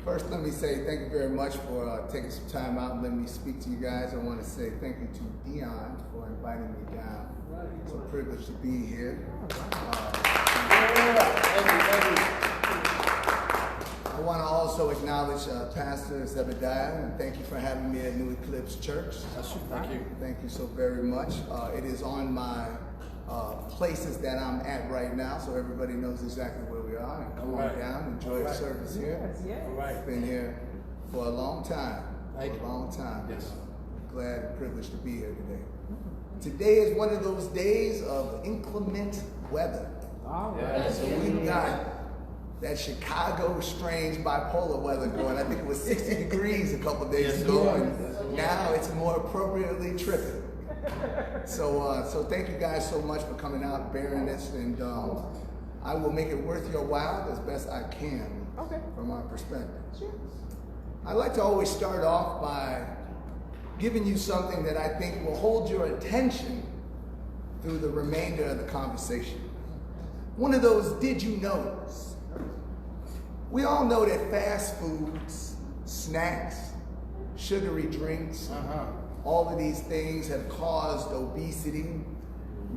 First, let me say thank you very much for taking some time out and letting me speak to you guys. I want to say thank you to Dion for inviting me down. It's a privilege to be here. I want to also acknowledge Pastor Zebediah, and thank you for having me at New Eclipse Church. Thank you. Thank you so very much. It is on my places that I'm at right now, so everybody knows exactly where we are. And come on down, enjoy the service here. All right. Been here for a long time. Thank you. A long time. Yes. Glad and privileged to be here today. Today is one of those days of inclement weather. So we've got that Chicago strange bipolar weather going. I think it was 60 degrees a couple days ago, and now it's more appropriately tripping. So thank you guys so much for coming out, bearing this, and I will make it worth your while as best I can from my perspective. Sure. I like to always start off by giving you something that I think will hold your attention through the remainder of the conversation. One of those did you knows. We all know that fast foods, snacks, sugary drinks, all of these things have caused obesity.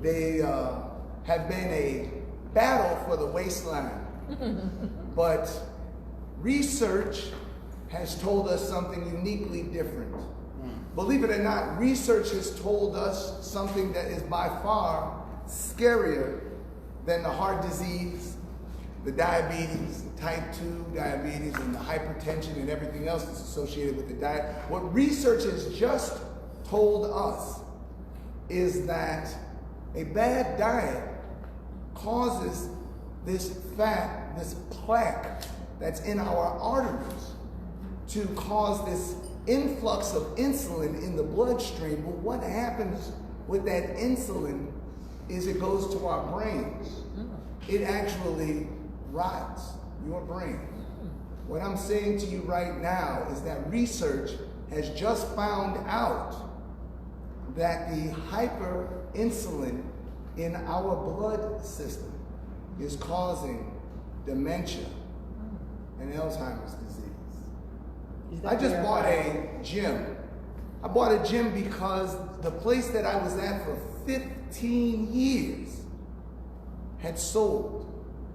They have been a battle for the waistline. But research has told us something uniquely different. Believe it or not, research has told us something that is by far scarier than the heart disease, the diabetes, the type 2 diabetes, and the hypertension and everything else that's associated with the diet. What research has just told us is that a bad diet causes this fat, this plaque that's in our arteries to cause this influx of insulin in the bloodstream. But what happens with that insulin is it goes to our brains. It actually rots your brain. What I'm saying to you right now is that research has just found out that the hyperinsulin in our blood system is causing dementia and Alzheimer's disease. I just bought a gym. I bought a gym because the place that I was at for 15 years had sold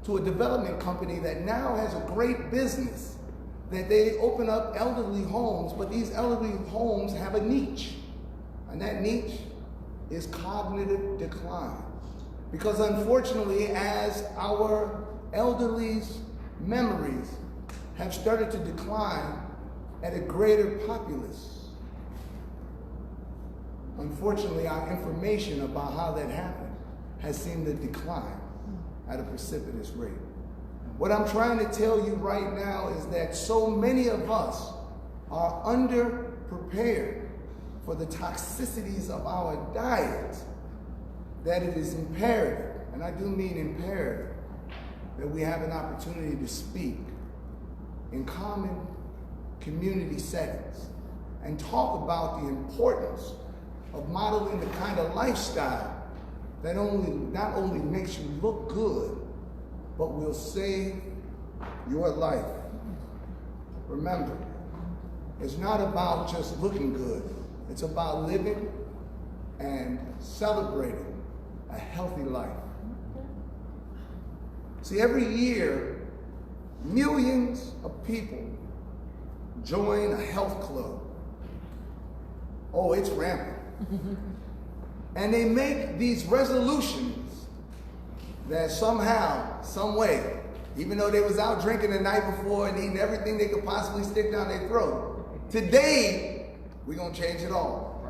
to a development company that now has a great business, that they open up elderly homes, but these elderly homes have a niche. And that niche is cognitive decline. Because unfortunately, as our elderly's memories have started to decline at a greater populace, unfortunately, our information about how that happened has seemed to decline at a precipitous rate. What I'm trying to tell you right now is that so many of us are underprepared for the toxicities of our diet that it is imperative, and I do mean imperative, that we have an opportunity to speak in common community settings and talk about the importance of modeling the kind of lifestyle that not only makes you look good, but will save your life. Remember, it's not about just looking good. It's about living and celebrating a healthy life. See, every year, millions of people join a health club. Oh, it's rampant. And they make these resolutions that somehow, some way, even though they was out drinking the night before and eating everything they could possibly stick down their throat, today, we're gonna change it all.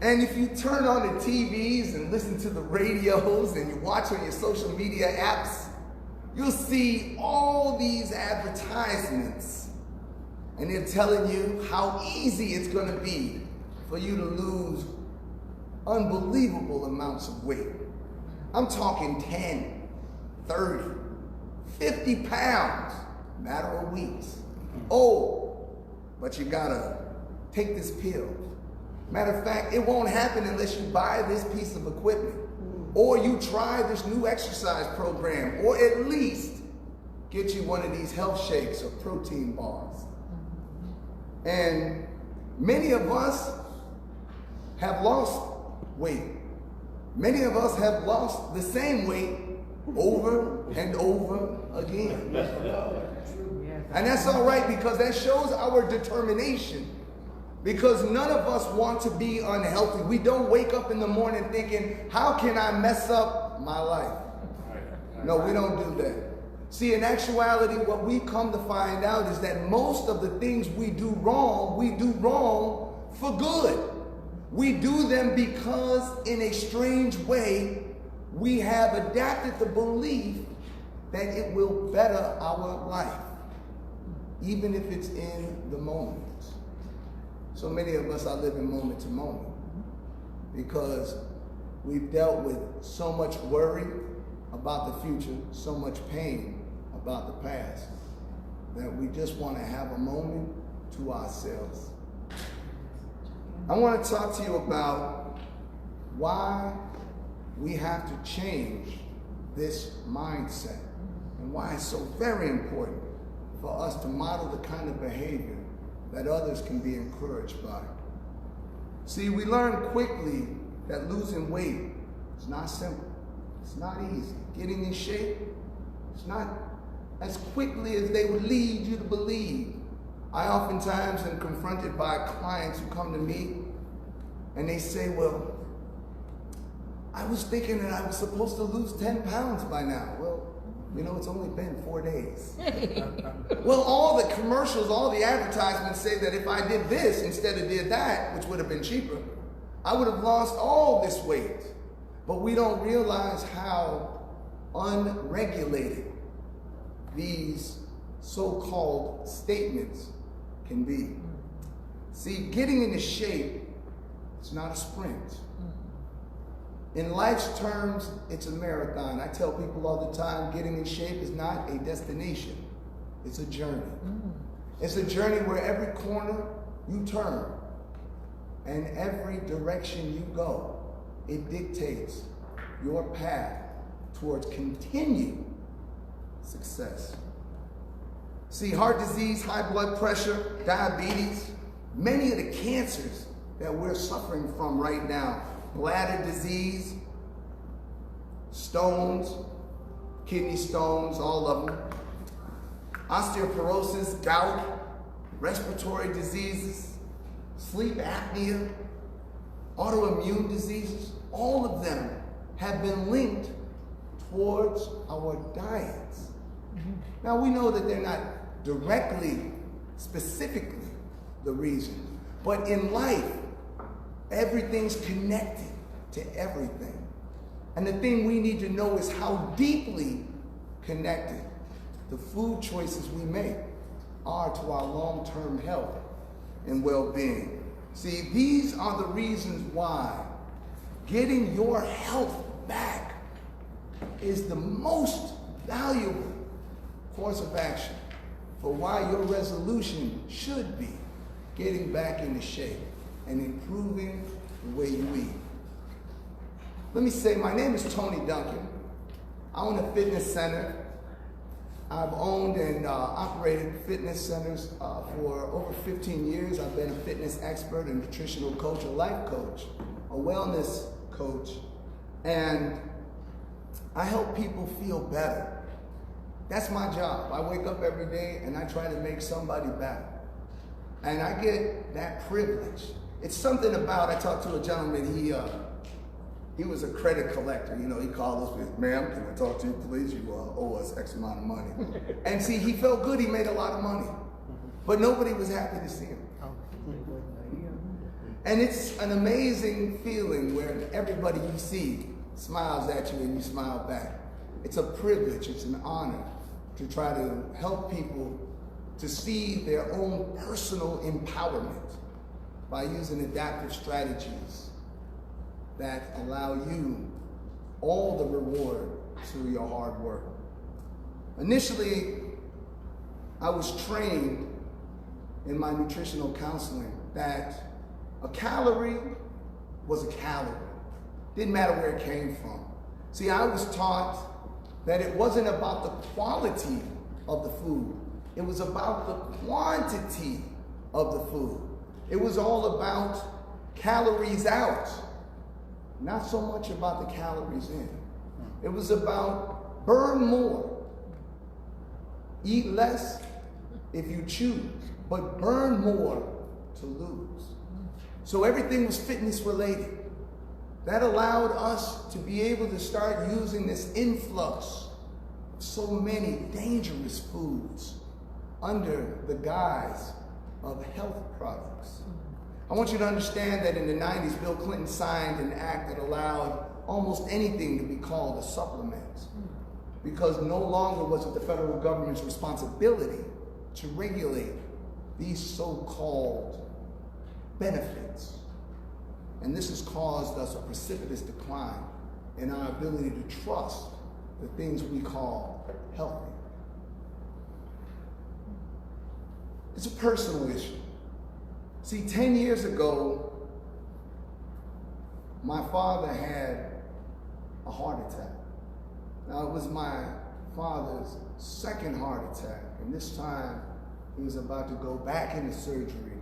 And if you turn on the TVs and listen to the radios and you watch on your social media apps, you'll see all these advertisements. And they're telling you how easy it's gonna be for you to lose unbelievable amounts of weight. I'm talking 10, 30, 50 pounds, matter of weeks. Oh, but you gotta take this pill. Matter of fact, it won't happen unless you buy this piece of equipment, or you try this new exercise program, or at least get you one of these health shakes or protein bars. And many of us have lost weight. Many of us have lost the same weight over and over again. And that's all right, because that shows our determination. Because none of us want to be unhealthy. We don't wake up in the morning thinking, how can I mess up my life? No, we don't do that. See, in actuality, what we come to find out is that most of the things we do wrong for good. We do them because in a strange way, we have adapted the belief that it will better our life, even if it's in the moment. So many of us are living moment to moment because we've dealt with so much worry about the future, so much pain about the past, that we just want to have a moment to ourselves. I want to talk to you about why we have to change this mindset and why it's so very important for us to model the kind of behavior that others can be encouraged by. See, we learn quickly that losing weight is not simple. It's not easy. Getting in shape, it's not as quickly as they would lead you to believe. I oftentimes am confronted by clients who come to me and they say, well, I was thinking that I was supposed to lose 10 pounds by now. Well, you know, it's only been 4 days. Well, all the commercials, all the advertisements say that if I did this instead of did that, which would have been cheaper, I would have lost all this weight. But we don't realize how unregulated these so-called statements can be. See, getting into shape is not a sprint. In life's terms, it's a marathon. I tell people all the time, getting in shape is not a destination. It's a journey. It's a journey where every corner you turn and every direction you go, it dictates your path towards continued success. See, heart disease, high blood pressure, diabetes, many of the cancers that we're suffering from right now, bladder disease, stones, kidney stones, all of them, osteoporosis, gout, respiratory diseases, sleep apnea, autoimmune diseases, all of them have been linked towards our diets. Now, we know that they're not directly, specifically the reason, but in life, everything's connected to everything. And the thing we need to know is how deeply connected the food choices we make are to our long-term health and well-being. See, these are the reasons why getting your health back is the most valuable course of action for why your resolution should be getting back into shape and improving the way you eat. Let me say, my name is Tony Duncan. I own a fitness center. I've owned and operated fitness centers for over 15 years. I've been a fitness expert, a nutritional coach, a life coach, a wellness coach, and I help people feel better. That's my job. I wake up every day and I try to make somebody better. And I get that privilege. It's something about, I talked to a gentleman, he was a credit collector. You know, he called us, ma'am, can I talk to you, please? You owe us X amount of money. And see, he felt good, he made a lot of money. But nobody was happy to see him. And it's an amazing feeling where everybody you see smiles at you and you smile back. It's a privilege, it's an honor to try to help people to see their own personal empowerment by using adaptive strategies that allow you all the reward through your hard work. Initially, I was trained in my nutritional counseling that a calorie was a calorie. Didn't matter where it came from. See, I was taught that it wasn't about the quality of the food. It was about the quantity of the food. It was all about calories out, not so much about the calories in. It was about burn more, eat less if you choose, but burn more to lose. So everything was fitness related. That allowed us to be able to start using this influx of so many dangerous foods under the guise of health products. I want you to understand that in the 90s, Bill Clinton signed an act that allowed almost anything to be called a supplement, because no longer was it the federal government's responsibility to regulate these so-called benefits. And this has caused us a precipitous decline in our ability to trust the things we call healthy. It's a personal issue. See, 10 years ago, my father had a heart attack. Now, it was my father's second heart attack, and this time he was about to go back into surgery,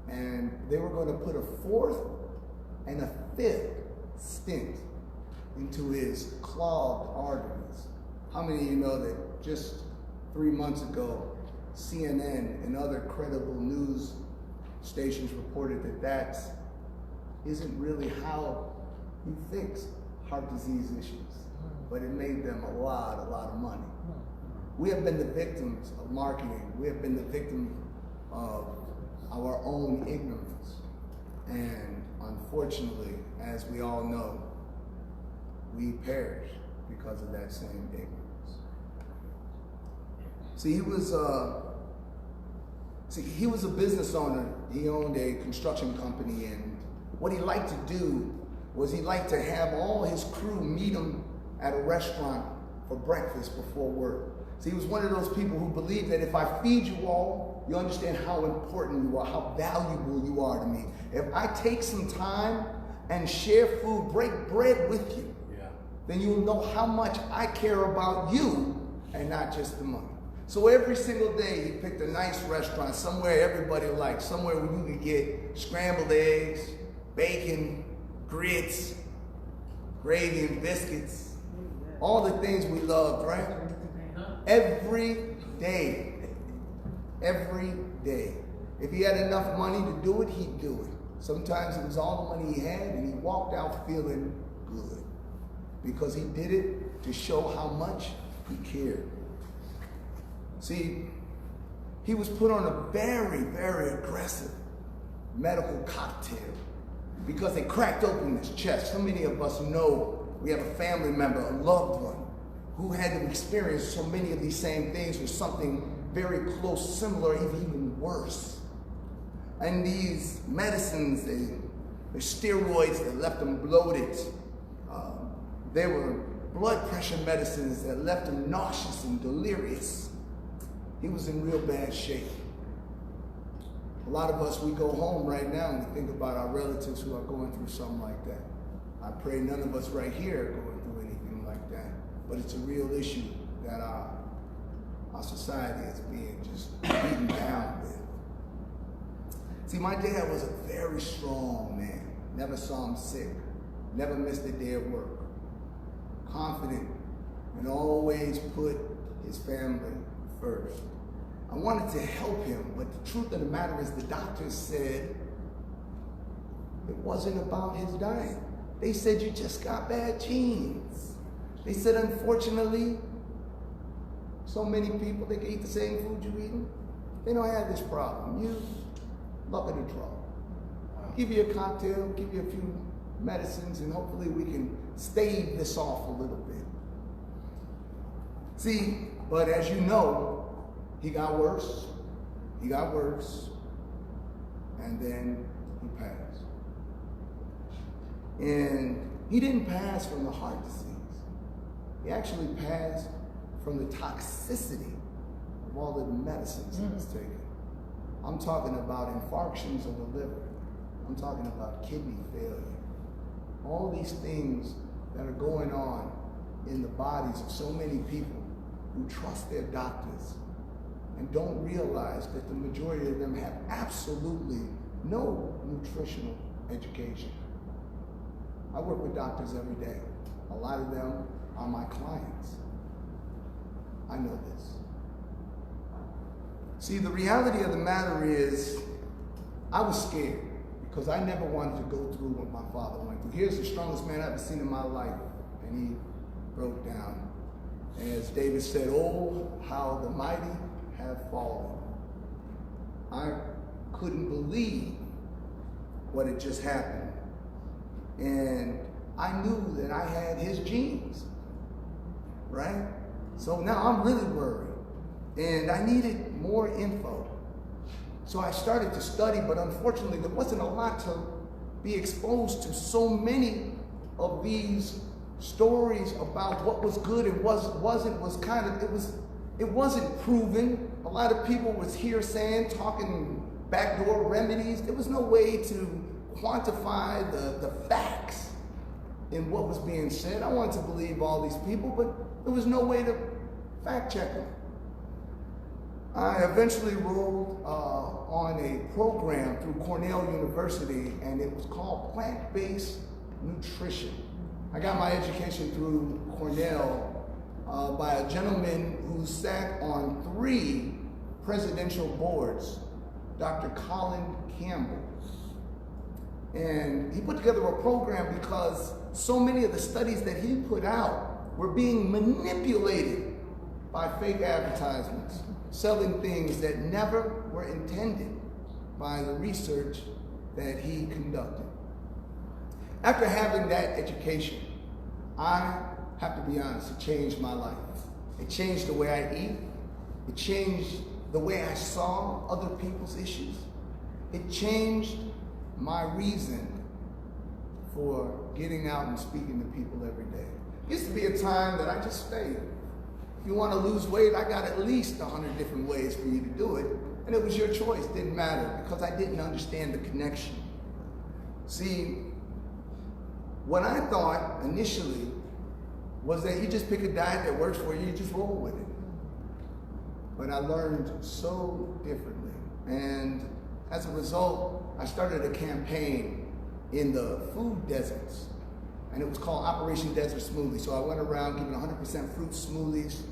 and they were going to put a fourth and a fifth stent into his clogged arteries. How many of you know that just 3 months ago, CNN and other credible news stations reported that that isn't really how you fix heart disease issues, but it made them a lot of money. We have been the victims of marketing. We have been the victims of our own ignorance. And unfortunately, as we all know, we perish because of that same ignorance. See, he was a business owner. He owned a construction company, and what he liked to do was he liked to have all his crew meet him at a restaurant for breakfast before work. So he was one of those people who believed that if I feed you all, you understand how important you are, how valuable you are to me. If I take some time and share food, break bread with you, then you'll know how much I care about you and not just the money. So every single day he picked a nice restaurant, somewhere everybody liked, somewhere where you could get scrambled eggs, bacon, grits, gravy and biscuits, all the things we loved, right? Every day. Every day. If he had enough money to do it, he'd do it. Sometimes it was all the money he had, and he walked out feeling good because he did it to show how much he cared. See, he was put on a very, very aggressive medical cocktail because they cracked open his chest. So many of us know we have a family member, a loved one, who had to experience so many of these same things or something very close, similar, even worse. And these medicines, the steroids that left him bloated, there were blood pressure medicines that left him nauseous and delirious. He was in real bad shape. A lot of us, we go home right now and we think about our relatives who are going through something like that. I pray none of us right here are going through anything like that, but it's a real issue that our society is being just beaten down with. See, my dad was a very strong man. Never saw him sick. Never missed a day of work. Confident and always put his family first. I wanted to help him, but the truth of the matter is the doctors said it wasn't about his diet. They said you just got bad genes. They said, unfortunately, so many people, they can eat the same food you're eating. They don't have this problem. You, luck of the draw. Give you a cocktail, give you a few medicines, and hopefully we can stave this off a little bit. See, but as you know, he got worse, and then he passed. And he didn't pass from the heart disease. He actually passed from the toxicity of all of the medicines he was taking. I'm talking about infarctions of the liver. I'm talking about kidney failure. All these things that are going on in the bodies of so many people who trust their doctors and don't realize that the majority of them have absolutely no nutritional education. I work with doctors every day. A lot of them are my clients. I know this. See, the reality of the matter is, I was scared because I never wanted to go through what my father went through. Here's the strongest man I've ever seen in my life, and he broke down. As David said, "Oh, how the mighty have fallen." I couldn't believe what had just happened. And I knew that I had his genes, right? So now I'm really worried. And I needed more info. So I started to study, but unfortunately there wasn't a lot to be exposed to. So many of these stories about what was good and wasn't was kind of, it wasn't proven. A lot of people was hearsaying, talking backdoor remedies. There was no way to quantify the facts in what was being said. I wanted to believe all these people, but there was no way to fact check them. I eventually enrolled on a program through Cornell University, and it was called Plant-Based Nutrition. I got my education through Cornell by a gentleman who sat on 3 presidential boards, Dr. Colin Campbell. And he put together a program because so many of the studies that he put out were being manipulated by fake advertisements, selling things that never were intended by the research that he conducted. After having that education, I have to be honest, it changed my life. It changed the way I eat. It changed the way I saw other people's issues. It changed my reason for getting out and speaking to people every day. It used to be a time that I just stayed. If you want to lose weight, I got at least 100 different ways for you to do it. And it was your choice, didn't matter, because I didn't understand the connection. See, what I thought initially was that you just pick a diet that works for you, you just roll with it. But I learned so differently. And as a result, I started a campaign in the food deserts. And it was called Operation Desert Smoothie. So I went around giving 100% fruit smoothies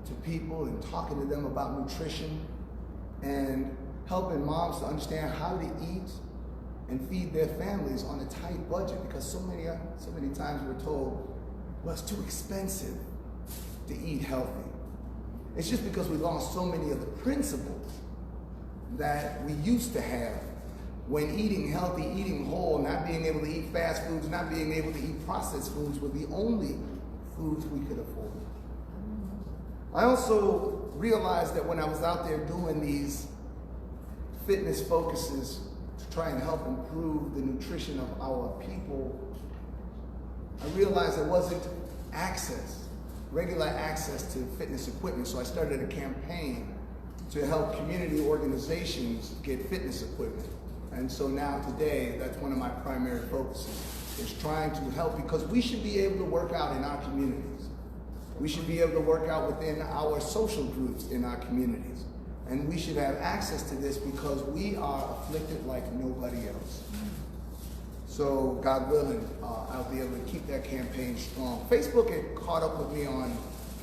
to people and talking to them about nutrition and helping moms to understand how to eat and feed their families on a tight budget, because so many times we're told, well, it's too expensive to eat healthy. It's just because we lost so many of the principles that we used to have when eating healthy, eating whole, not being able to eat fast foods, not being able to eat processed foods were the only foods we could afford. I also realized that when I was out there doing these fitness focuses to try and help improve the nutrition of our people, I realized there wasn't regular access to fitness equipment. So I started a campaign to help community organizations get fitness equipment. And so now today, that's one of my primary focuses, is trying to help, because we should be able to work out in our communities. We should be able to work out within our social groups in our communities. And we should have access to this because we are afflicted like nobody else. So God willing, I'll be able to keep that campaign strong. Facebook had caught up with me on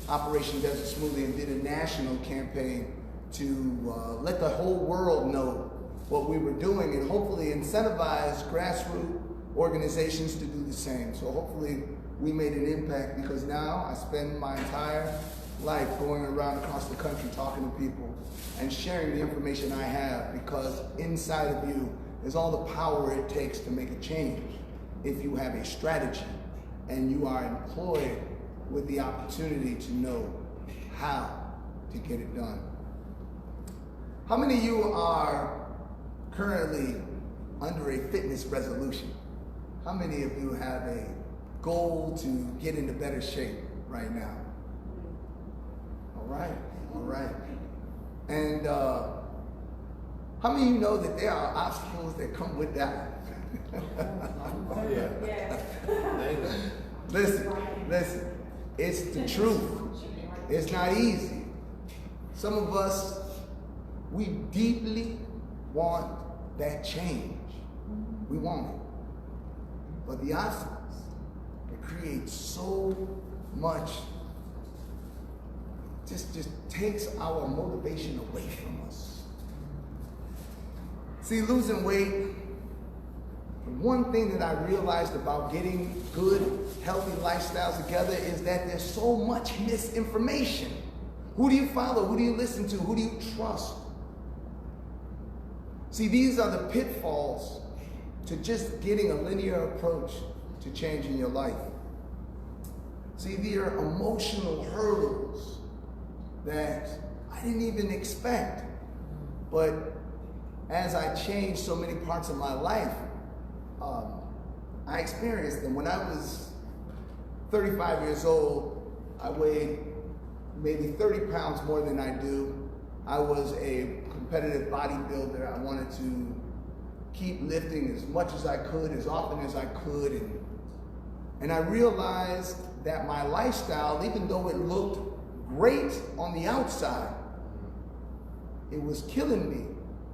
Operation Desert Smoothie and did a national campaign to let the whole world know what we were doing and hopefully incentivize grassroots organizations to do the same. So hopefully we made an impact, because now I spend my entire life going around across the country talking to people and sharing the information I have, because inside of you is all the power it takes to make a change if you have a strategy and you are employed with the opportunity to know how to get it done. How many of you are currently under a fitness resolution? How many of you have a goal to get into better shape right now? All right. And how many of you know that there are obstacles that come with that? Listen, it's the truth. It's not easy. Some of us, we deeply want that change. We want it. But the obstacles, it creates so much, just takes our motivation away from us. See, losing weight, one thing that I realized about getting good, healthy lifestyles together is that there's so much misinformation. Who do you follow? Who do you listen to? Who do you trust? See, these are the pitfalls to just getting a linear approach to changing your life. See, there are emotional hurdles that I didn't even expect. But as I changed so many parts of my life, I experienced them. When I was 35 years old, I weighed maybe 30 pounds more than I do. I was a competitive bodybuilder. I wanted to keep lifting as much as I could, as often as I could. And I realized that my lifestyle, even though it looked great on the outside, it was killing me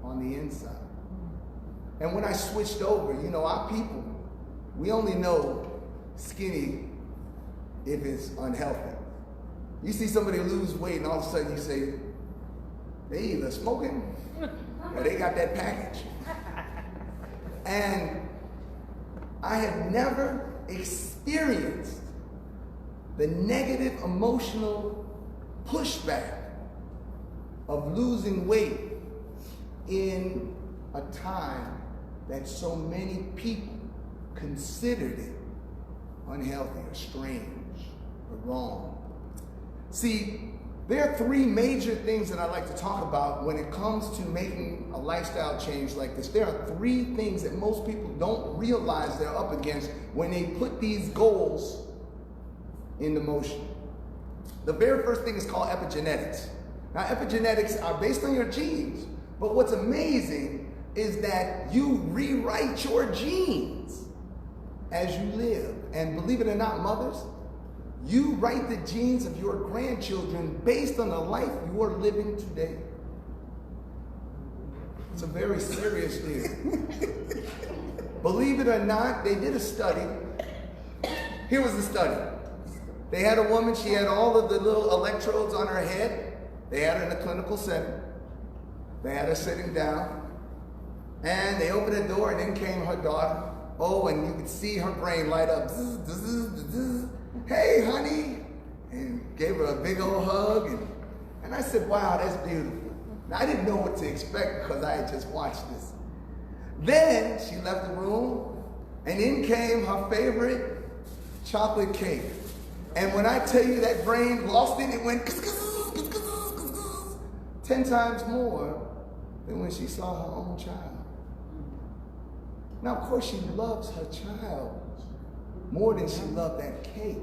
on the inside. And when I switched over, you know, our people, we only know skinny if it's unhealthy. You see somebody lose weight and all of a sudden you say, they either smoking or they got that package. And I had never experienced the negative emotional pushback of losing weight in a time that so many people considered it unhealthy or strange or wrong. See, there are three major things that I like to talk about when it comes to making a lifestyle change like this. There are three things that most people don't realize they're up against when they put these goals into motion. The very first thing is called epigenetics. Now, epigenetics are based on your genes, but what's amazing is that you rewrite your genes as you live. And believe it or not, mothers, you write the genes of your grandchildren based on the life you are living today. It's a very serious deal. Believe it or not, they did a study. Here was the study. They had a woman, she had all of the little electrodes on her head. They had her in a clinical setting. They had her sitting down. And they opened the door and in came her daughter. Oh, and you could see her brain light up. Zzz, zzz, zzz. Hey, honey. And gave her a big old hug. And I said, wow, that's beautiful. Now, I didn't know what to expect because I had just watched this. Then she left the room and in came her favorite chocolate cake. And when I tell you that brain lost it, it went 10 times more than when she saw her own child. Now, of course, she loves her child more than she loved that cake.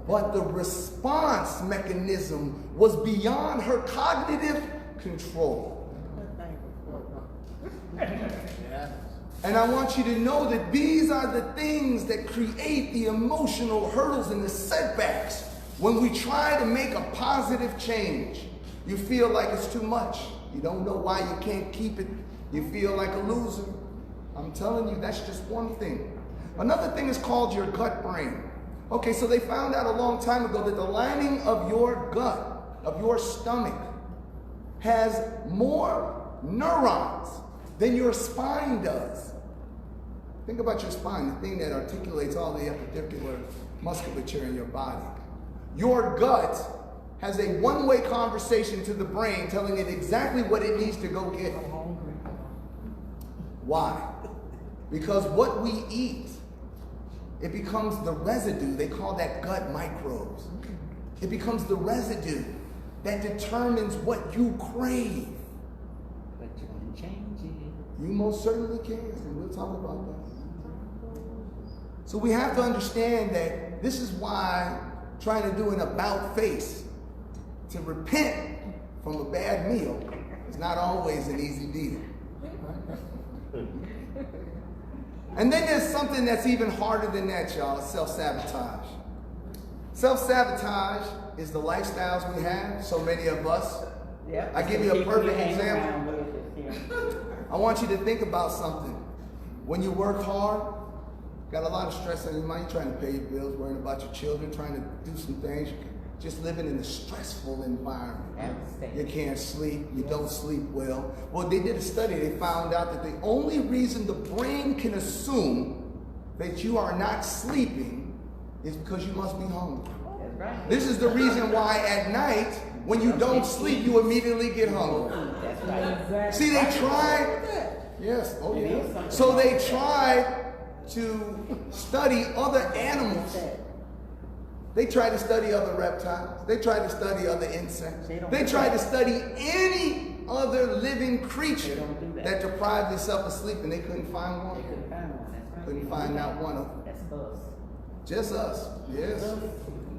But the response mechanism was beyond her cognitive control. And I want you to know that these are the things that create the emotional hurdles and the setbacks when we try to make a positive change. You feel like it's too much. You don't know why you can't keep it. You feel like a loser. I'm telling you, that's just one thing. Another thing is called your gut brain. Okay, so they found out a long time ago that the lining of your gut, of your stomach, has more neurons than your spine does. Think about your spine, the thing that articulates all the epidicular musculature in your body. Your gut has a one-way conversation to the brain telling it exactly what it needs to go get. Why? Because what we eat, it becomes the residue. They call that gut microbes. It becomes the residue that determines what you crave. But you can change it. You most certainly can, and we'll talk about that. So we have to understand that this is why trying to do an about face to repent from a bad meal is not always an easy deal. And then there's something that's even harder than that, y'all, self-sabotage. Self-sabotage is the lifestyles we have, so many of us. Yeah. I give you a perfect example. I want you to think about something. When you work hard, got a lot of stress on your mind, you're trying to pay your bills, worrying about your children, trying to do some things, just living in a stressful environment. You can't sleep, you don't sleep well. Well, they did a study, they found out that the only reason the brain can assume that you are not sleeping is because you must be hungry. That's right. This is the reason why at night, when you don't sleep, you immediately get hungry. That's right. See, they tried, yes, oh yeah. So they tried to study other animals. They tried to study other reptiles. They tried to study other insects. They tried to study any other living creature that deprived itself of sleep, and they couldn't find one. Couldn't find not one of them. That's us. Just us, yes.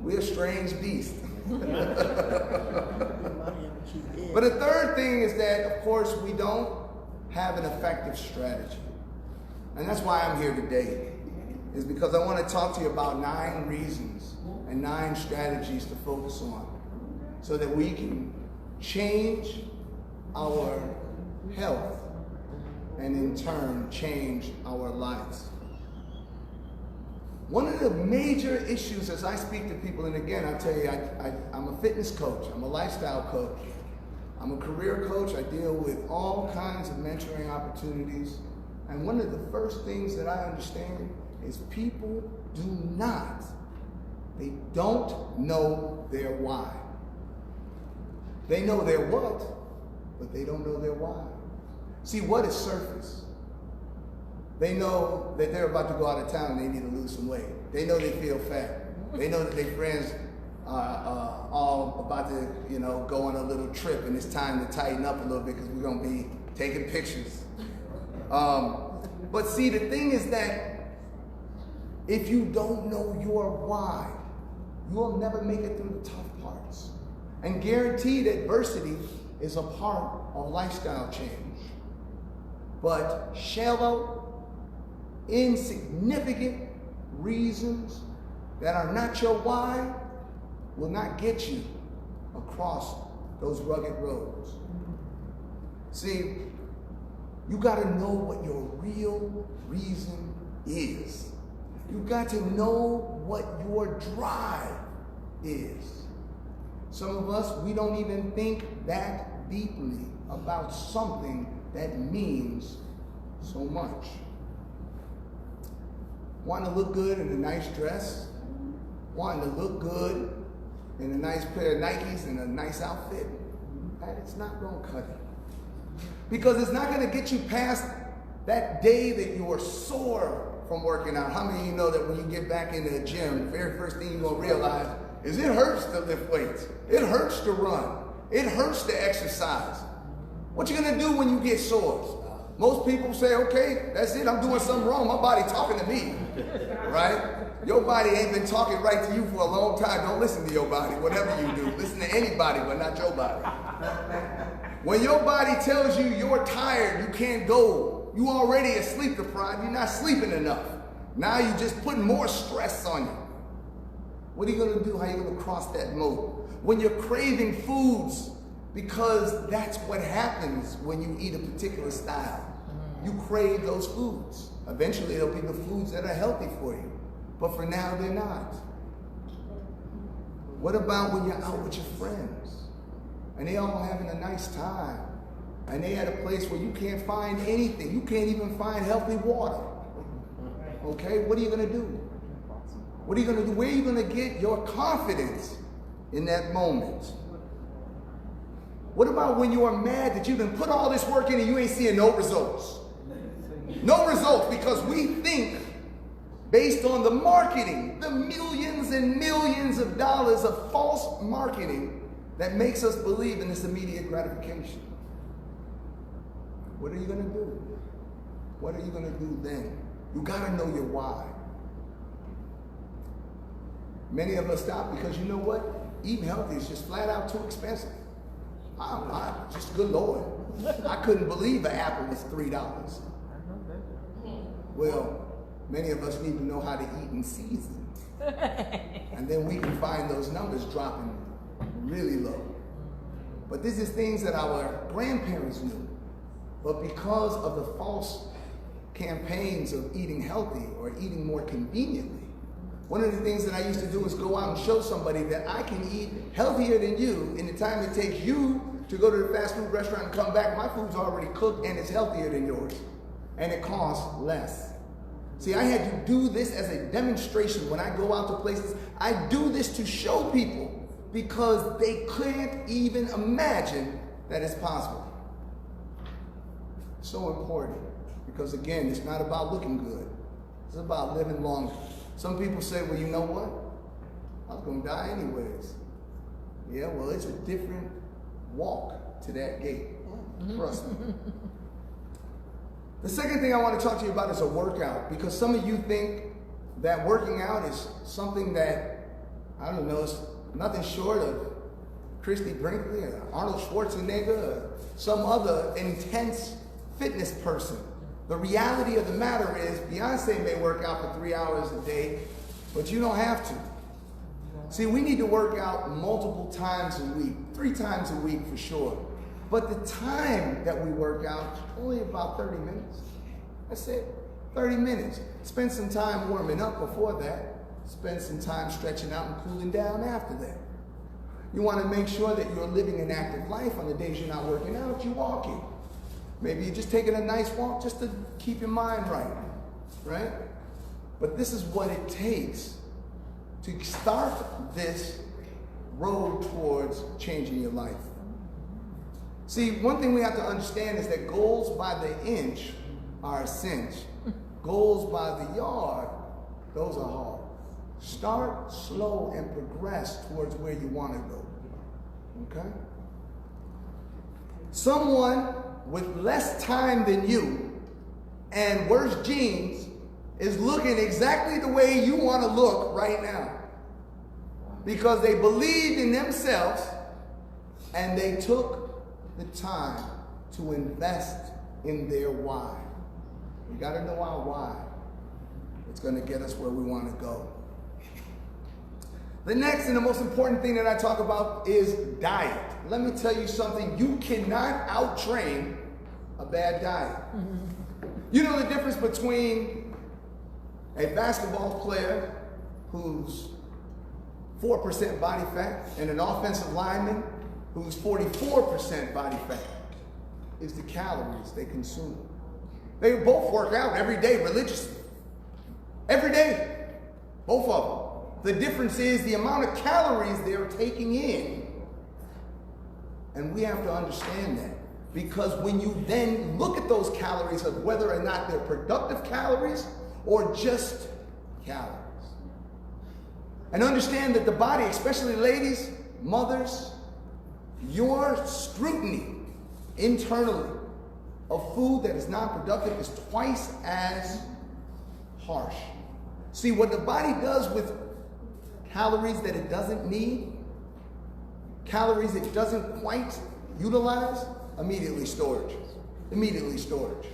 We're a strange beast. But the third thing is that, of course, we don't have an effective strategy. And that's why I'm here today, is because I want to talk to you about 9 reasons and 9 strategies to focus on so that we can change our health and in turn change our lives. One of the major issues as I speak to people, and again, I tell you, I'm a fitness coach, I'm a lifestyle coach, I'm a career coach, I deal with all kinds of mentoring opportunities, and one of the first things that I understand is people they don't know their why. They know their what, but they don't know their why. See, what is surface? They know that they're about to go out of town and they need to lose some weight. They know they feel fat. They know that their friends are all about to, go on a little trip and it's time to tighten up a little bit because we're going to be taking pictures. But see, the thing is that if you don't know your why, you'll never make it through the tough parts. And guaranteed adversity is a part of lifestyle change. But shallow, insignificant reasons that are not your why will not get you across those rugged roads. See, you got to know what your real reason is. You got to know what your drive is. Some of us, we don't even think that deeply about something that means so much. Wanting to look good in a nice dress, wanting to look good in a nice pair of Nikes and a nice outfit, it's not going to cut it. Because it's not going to get you past that day that you are sore from working out. How many of you know that when you get back into the gym, the very first thing you're going to realize is it hurts to lift weights. It hurts to run. It hurts to exercise. What you going to do when you get sore? Most people say, okay, that's it. I'm doing something wrong. My body talking to me, right? Your body ain't been talking right to you for a long time. Don't listen to your body, whatever you do. Listen to anybody, but not your body. When your body tells you you're tired, you can't go, you already are sleep deprived, you're not sleeping enough. Now you're just putting more stress on you. What are you going to do? How are you going to cross that moat? When you're craving foods, because that's what happens when you eat a particular style. You crave those foods. Eventually they'll be the foods that are healthy for you. But for now, they're not. What about when you're out with your friends and they all having a nice time and they at a place where you can't find anything. You can't even find healthy water. Okay, what are you going to do? What are you going to do? Where are you going to get your confidence in that moment? What about when you are mad that you've been put all this work in and you ain't seeing no results? No results, because we think based on the marketing, the millions and millions of dollars of false marketing that makes us believe in this immediate gratification. What are you going to do? What are you going to do then? You got to know your why. Many of us stop because you know what? Eating healthy is just flat out too expensive. Just good Lord. I couldn't believe an apple was $3. Well, many of us need to know how to eat in season. And then we can find those numbers dropping really low. But this is things that our grandparents knew. But because of the false campaigns of eating healthy or eating more conveniently, one of the things that I used to do is go out and show somebody that I can eat healthier than you in the time it takes you to go to the fast food restaurant and come back. My food's already cooked and it's healthier than yours. And it costs less. See, I had to do this as a demonstration when I go out to places. I do this to show people because they couldn't even imagine that it's possible. So important because, again, it's not about looking good. It's about living longer. Some people say, well, you know what? I was going to die anyways. Yeah, well, it's a different walk to that gate. Trust me. The second thing I want to talk to you about is a workout, because some of you think that working out is something that, I don't know, it's nothing short of Christy Brinkley or Arnold Schwarzenegger or some other intense fitness person. The reality of the matter is Beyonce may work out for 3 hours a day, but you don't have to. See, we need to work out multiple times a week, 3 times a week for sure. But the time that we work out is only about 30 minutes. That's it, 30 minutes. Spend some time warming up before that. Spend some time stretching out and cooling down after that. You want to make sure that you're living an active life. On the days you're not working out, you're walking. Maybe you're just taking a nice walk just to keep your mind right, right? But this is what it takes to start this road towards changing your life. See, one thing we have to understand is that goals by the inch are a cinch. Goals by the yard, those are hard. Start slow and progress towards where you want to go, okay? Someone with less time than you and worse genes is looking exactly the way you want to look right now. Because they believed in themselves and they took the time to invest in their why. We got to know our why. It's going to get us where we want to go. The next and the most important thing that I talk about is diet. Let me tell you something. You cannot out-train a bad diet. You know the difference between a basketball player who's 4% body fat and an offensive lineman who's 44% body fat is the calories they consume. They both work out every day religiously. Every day. Both of them. The difference is the amount of calories they're taking in. And we have to understand that. Because when you then look at those calories of whether or not they're productive calories or just calories. And understand that the body, especially ladies, mothers, your scrutiny internally of food that is non-productive is twice as harsh. See, what the body does with calories that it doesn't need, calories it doesn't quite utilize, immediately storage. Immediately storage.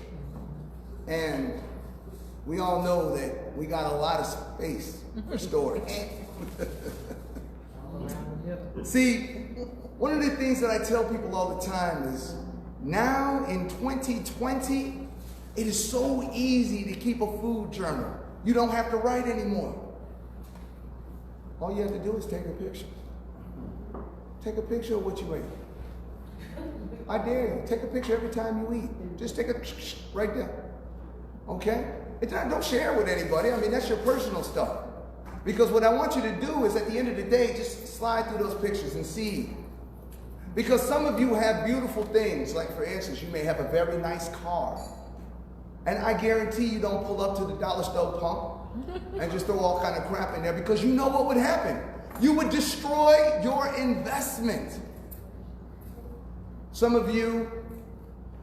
And we all know that we got a lot of space for storage. See, one of the things that I tell people all the time is now in 2020, it is so easy to keep a food journal. You don't have to write anymore. All you have to do is take a picture. Take a picture of what you ate. I dare you. Take a picture every time you eat. Just take a right there. Okay? Don't share it with anybody. I mean, that's your personal stuff. Because what I want you to do is at the end of the day, just slide through those pictures and see. Because some of you have beautiful things. Like, for instance, you may have a very nice car. And I guarantee you don't pull up to the dollar store pump and just throw all kind of crap in there, because you know what would happen. You would destroy your investment. Some of you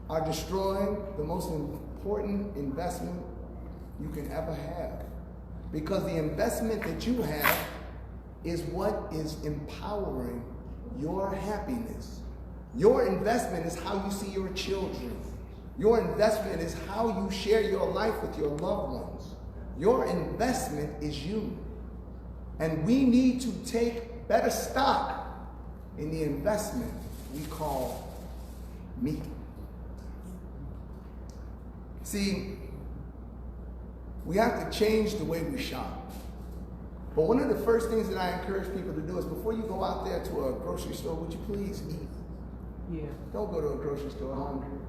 are destroying the most important investment you can ever have. Because the investment that you have is what is empowering your happiness. Your investment is how you see your children. Your investment is how you share your life with your loved ones. Your investment is you. And we need to take better stock in the investment we call meat. See, we have to change the way we shop. But one of the first things that I encourage people to do is before you go out there to a grocery store, would you please eat? Yeah. Don't go to a grocery store hungry.